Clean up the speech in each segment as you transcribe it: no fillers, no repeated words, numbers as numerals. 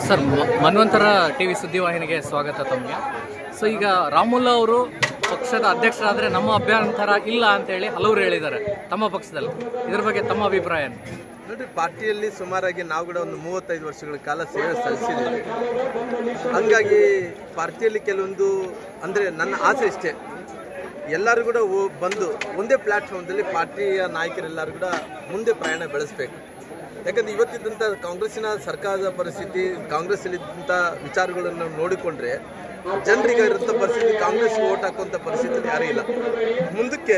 Sir, ಮನ್ವಂತರ TV ಸುದ್ದಿವಾಹಿನಿಗೆ ಸ್ವಾಗತ ತಮಗೆ. So ಈಗ ರಾಮುಲ್ಲಾ ಅವರು ಪಕ್ಷದ ಅಧ್ಯಕ್ಷರಾದರೆ ನಮ್ಮ ಅಭ್ಯಂತರ ಇಲ್ಲ ಅಂತೇಳಿ ಹಲವರು ಹೇಳಿದ್ದಾರೆ ತಮ್ಮ ಪಕ್ಷದಲ್ಲಿ. ಇದ್ರ ಬಗ್ಗೆ ತಮ್ಮ ಅಭಿಪ್ರಾಯ ಏನು? ನೋಡಿ, ಪಾರ್ಟಿಯಲ್ಲಿ ಸುಮಾರಾಗಿ ನಾವು ಕೂಡ ಒಂದು 35 ವರ್ಷಗಳ ಕಾಲ ಸೇವೆ ಸಲ್ಲಿಸಿದ್ದೀವಿ. ಹಾಗಾಗಿ ಪಾರ್ಟಿಯಲ್ಲಿ ಕೆಲವೊಂದು ಅಂದರೆ ನನ್ನ ಆಸೆ ಇಷ್ಟೇ, ಎಲ್ಲರೂ ಕೂಡ ಬಂದು ಒಂದೇ ಪ್ಲ್ಯಾಟ್ಫಾರ್ಮ್ದಲ್ಲಿ ಪಾರ್ಟಿಯ ನಾಯಕರೆಲ್ಲರೂ ಕೂಡ ಮುಂದೆ ಪ್ರಯಾಣ ಬೆಳೆಸಬೇಕು. ಯಾಕಂದರೆ ಇವತ್ತಿದ್ದಂಥ ಕಾಂಗ್ರೆಸ್ಸಿನ ಸರ್ಕಾರದ ಪರಿಸ್ಥಿತಿ, ಕಾಂಗ್ರೆಸ್ಸಲ್ಲಿದ್ದಂಥ ವಿಚಾರಗಳನ್ನು ನೋಡಿಕೊಂಡ್ರೆ ಜನರಿಗೆ ಇರುವಂಥ ಪರಿಸ್ಥಿತಿ, ಕಾಂಗ್ರೆಸ್ಗೆ ಓಟ್ ಹಾಕುವಂಥ ಪರಿಸ್ಥಿತಿ ಯಾರೂ ಇಲ್ಲ. ಮುಂದಕ್ಕೆ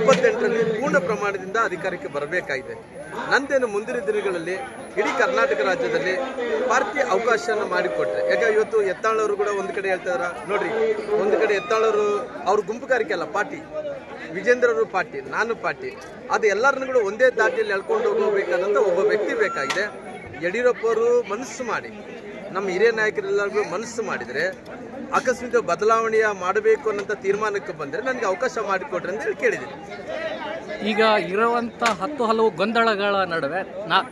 28ರಲ್ಲಿ ಪೂರ್ಣ ಪ್ರಮಾಣದಿಂದ ಅಧಿಕಾರಕ್ಕೆ ಬರಬೇಕಾಗಿದೆ. ನಂದೇನು ಮುಂದಿನ ದಿನಗಳಲ್ಲಿ ಇಡೀ ಕರ್ನಾಟಕ ರಾಜ್ಯದಲ್ಲಿ ಪಾರ್ಟಿ ಅವಕಾಶನ ಮಾಡಿಕೊಟ್ರೆ, ಯಾಕೆ ಇವತ್ತು ಯತ್ನಾಳವರು ಕೂಡ ಒಂದು ಕಡೆ ಹೇಳ್ತಿದಾರ ನೋಡ್ರಿ, ಒಂದು ಕಡೆ ಯತ್ನಾಳವರು ಅವ್ರ ಗುಂಪುಗಾರಿಕೆ ಅಲ್ಲ, ಪಾರ್ಟಿ ವಿಜೇಂದ್ರ ಅವರು ಪಾರ್ಟಿ, ನಾನು ಪಾರ್ಟಿ, ಅದು ಎಲ್ಲರನ್ನೂ ಕೂಡ ಒಂದೇ ದಾಟಿಯಲ್ಲಿ ಎಳ್ಕೊಂಡು ಹೋಗಬೇಕಾದಂಥ ಒಬ್ಬ ವ್ಯಕ್ತಿ ಬೇಕಾಗಿದೆ. ಯಡಿಯೂರಪ್ಪ ಅವರು ಮನಸ್ಸು ಮಾಡಿ, ನಮ್ಮ ಹಿರಿಯ ನಾಯಕರೆಲ್ಲರಿಗೂ ಮನಸ್ಸು ಮಾಡಿದರೆ ಅಕಸ್ಮಾತ್ ಬದಲಾವಣೆಯ ಮಾಡಬೇಕು ಅನ್ನೋಂಥ ತೀರ್ಮಾನಕ್ಕೆ ಬಂದರೆ ನನಗೆ ಅವಕಾಶ ಮಾಡಿಕೊಡ್ರಿ ಅಂತ ಹೇಳಿ ಕೇಳಿದ್ದೀನಿ. ಈಗ ಇರುವಂಥ ಹಲವು ಗೊಂದಲಗಳ ನಡುವೆ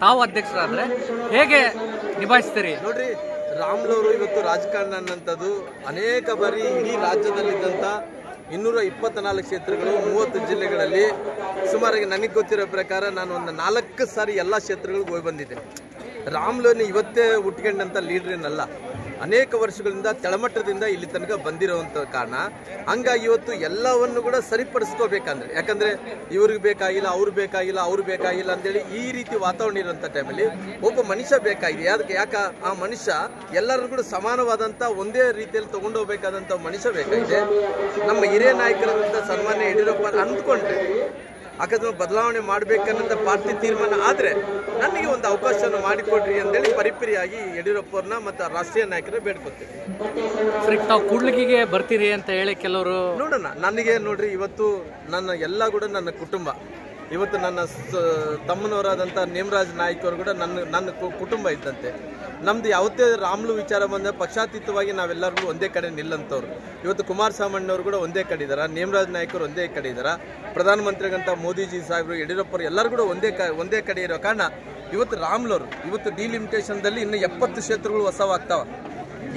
ತಾವು ಅಧ್ಯಕ್ಷರಾದರೆ ಹೇಗೆ ನಿಭಾಯಿಸ್ತೀರಿ? ನೋಡ್ರಿ, ರಾಮುಲವರು ಇವತ್ತು ರಾಜಕಾರಣ ಅನ್ನೋಂಥದ್ದು ಅನೇಕ ಬಾರಿ ಇಡೀ ರಾಜ್ಯದಲ್ಲಿದ್ದಂಥ 224 ಕ್ಷೇತ್ರಗಳು 30 ಜಿಲ್ಲೆಗಳಲ್ಲಿ ಸುಮಾರಾಗಿ ನನಗೆ ಗೊತ್ತಿರೋ ಪ್ರಕಾರ ನಾನು ಒಂದು 4 ಸಾರಿ ಎಲ್ಲ ಕ್ಷೇತ್ರಗಳಿಗೆ ಹೋಗಿ ಬಂದಿದ್ದೆ. ರಾಮುಲುನ ಇವತ್ತೇ ಹುಟ್ಕೊಂಡಂಥ ಲೀಡ್ರೇನಲ್ಲ, ಅನೇಕ ವರ್ಷಗಳಿಂದ ತೆಳಮಟ್ಟದಿಂದ ಇಲ್ಲಿ ತನಕ ಬಂದಿರುವಂಥ ಕಾರಣ. ಹಂಗಾಗಿ ಇವತ್ತು ಎಲ್ಲವನ್ನು ಕೂಡ ಸರಿಪಡಿಸ್ಕೋಬೇಕಂದ್ರೆ, ಯಾಕಂದರೆ ಇವ್ರಿಗೆ ಬೇಕಾಗಿಲ್ಲ, ಅವ್ರು ಬೇಕಾಗಿಲ್ಲ, ಅವ್ರು ಬೇಕಾಗಿಲ್ಲ ಅಂತೇಳಿ ಈ ರೀತಿ ವಾತಾವರಣ ಇರುವಂಥ ಟೈಮಲ್ಲಿ ಒಬ್ಬ ಮನುಷ್ಯ ಬೇಕಾಗಿದೆ. ಯಾಕೆ ಆ ಮನುಷ್ಯ ಎಲ್ಲರೂ ಕೂಡ ಸಮಾನವಾದಂಥ ಒಂದೇ ರೀತಿಯಲ್ಲಿ ತೊಗೊಂಡು ಹೋಗ್ಬೇಕಾದಂಥ ಮನುಷ್ಯ ಬೇಕಾಗಿದೆ. ನಮ್ಮ ಹಿರಿಯ ನಾಯಕರಾದಂಥ ಸನ್ಮಾನ್ಯ ಯಡಿಯೂರಪ್ಪ ಅಂದ್ಕೊಂಡ್ರೆ ಅಕಸ್ಮಾತ್ ಬದಲಾವಣೆ ಮಾಡಬೇಕನ್ನೋಂಥ ಪಾರ್ಟಿ ತೀರ್ಮಾನ ಆದರೆ ನನಗೆ ಒಂದು ಅವಕಾಶವನ್ನು ಮಾಡಿಕೊಡ್ರಿ ಅಂತೇಳಿ ಪರಿಪರಿಯಾಗಿ ಯಡಿಯೂರಪ್ಪವ್ರನ್ನ ಮತ್ತು ರಾಷ್ಟ್ರೀಯ ನಾಯಕರನ್ನ ಬೇಡ್ಕೊತೀವಿ. ಸರಿ, ತಾವು ಕೂಡ್ಲಿಗಿಗೆ ಬರ್ತೀರಿ ಅಂತ ಹೇಳಿ ಕೆಲವರು ನೋಡೋಣ. ನನಗೆ ನೋಡ್ರಿ, ಇವತ್ತು ನನ್ನ ಎಲ್ಲ ಕೂಡ ನನ್ನ ಕುಟುಂಬ, ಇವತ್ತು ನನ್ನ ತಮ್ಮನವರಾದಂಥ ನೇಮರಾಜ್ ನಾಯ್ಕ ಅವರು ಕೂಡ ನನ್ನ ಕುಟುಂಬ ಇದ್ದಂತೆ. ನಮ್ದು ಯಾವುದೇ ರಾಮುಲು ವಿಚಾರ ಬಂದ ಪಕ್ಷಾತೀತವಾಗಿ ನಾವೆಲ್ಲರಿಗೂ ಒಂದೇ ಕಡೆ ನಿಲ್ಲಂಥವ್ರು. ಇವತ್ತು ಕುಮಾರಸ್ವಾಮಣ್ಣವರು ಕೂಡ ಒಂದೇ ಕಡೆ ಇದ್ದಾರೆ, ನೇಮರಾಜ್ ನಾಯ್ಕರು ಒಂದೇ ಕಡೆ ಇದ್ದಾರೆ, ಪ್ರಧಾನಮಂತ್ರಿಗಂತ ಮೋದಿಜಿ ಸಾಹೇಬರು, ಯಡಿಯೂರಪ್ಪರು ಎಲ್ಲರೂ ಕೂಡ ಒಂದೇ ಕಡೆ ಇರೋ ಕಾರಣ ಇವತ್ತು ರಾಮುಲವರು ಇವತ್ತು ಡಿಲಿಮಿಟೇಷನ್ದಲ್ಲಿ ಇನ್ನು 70 ಕ್ಷೇತ್ರಗಳು ಹೊಸವಾಗ್ತಾವ.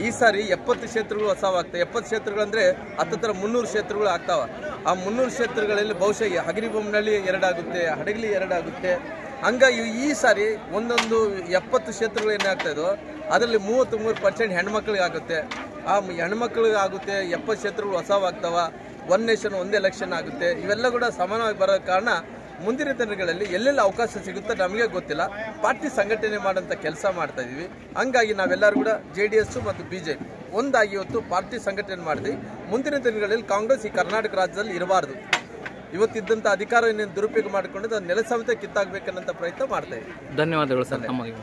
ಈ ಸಾರಿ 70 ಕ್ಷೇತ್ರಗಳು ಹೊಸವಾಗ್ತವೆ. 70 ಕ್ಷೇತ್ರಗಳಂದರೆ ಹತ್ತಿರ 300 ಕ್ಷೇತ್ರಗಳು ಆಗ್ತಾವ. ಆ 300 ಕ್ಷೇತ್ರಗಳಲ್ಲಿ ಬಹುಶಃ ಹಗರಿಬೊಮ್ಮನಹಳ್ಳಿ 2 ಆಗುತ್ತೆ, ಹಡಗಲಿ 2 ಆಗುತ್ತೆ. ಹಂಗಾಗಿ ಈ ಸಾರಿ ಒಂದೊಂದು 70 ಕ್ಷೇತ್ರಗಳು ಏನಾಗ್ತಾ ಇದೋ ಅದರಲ್ಲಿ 33% ಹೆಣ್ಮಕ್ಳಿಗೆ ಆಗುತ್ತೆ. ಆ ಹೆಣ್ಮಕ್ಳಿಗೆ ಆಗುತ್ತೆ. 70 ಕ್ಷೇತ್ರಗಳು ಹೊಸವಾಗ್ತಾವ. ಒನ್ ನೇಷನ್ ಒಂದೇ ಎಲೆಕ್ಷನ್ ಆಗುತ್ತೆ. ಇವೆಲ್ಲ ಕೂಡ ಸಮಾನವಾಗಿ ಬರೋ ಕಾರಣ ಮುಂದಿನ ದಿನಗಳಲ್ಲಿ ಎಲ್ಲೆಲ್ಲ ಅವಕಾಶ ಸಿಗುತ್ತೆ ನಮಗೆ ಗೊತ್ತಿಲ್ಲ. ಪಾರ್ಟಿ ಸಂಘಟನೆ ಮಾಡೋಂಥ ಕೆಲಸ ಮಾಡ್ತಾ ಇದೀವಿ. ಹಂಗಾಗಿ ನಾವೆಲ್ಲರೂ ಕೂಡ JDS ಮತ್ತು BJP ಒಂದಾಗಿ ಇವತ್ತು ಪಾರ್ಟಿ ಸಂಘಟನೆ ಮಾಡಿದ್ವಿ. ಮುಂದಿನ ದಿನಗಳಲ್ಲಿ ಕಾಂಗ್ರೆಸ್ ಈ ಕರ್ನಾಟಕ ರಾಜ್ಯದಲ್ಲಿ ಇರಬಾರ್ದು. ಇವತ್ತಿದ್ದಂಥ ಅಧಿಕಾರ ಇನ್ನೇನು ದುರುಪಯೋಗ ಮಾಡಿಕೊಂಡು ಅದು ನೆಲ ಸಮೇತ ಕಿತ್ತಾಗಬೇಕನ್ನೋಂಥ ಪ್ರಯತ್ನ ಮಾಡ್ತಾ ಇದ್ದೀವಿ. ಧನ್ಯವಾದಗಳು ಸರ್ ತಮಗೆ.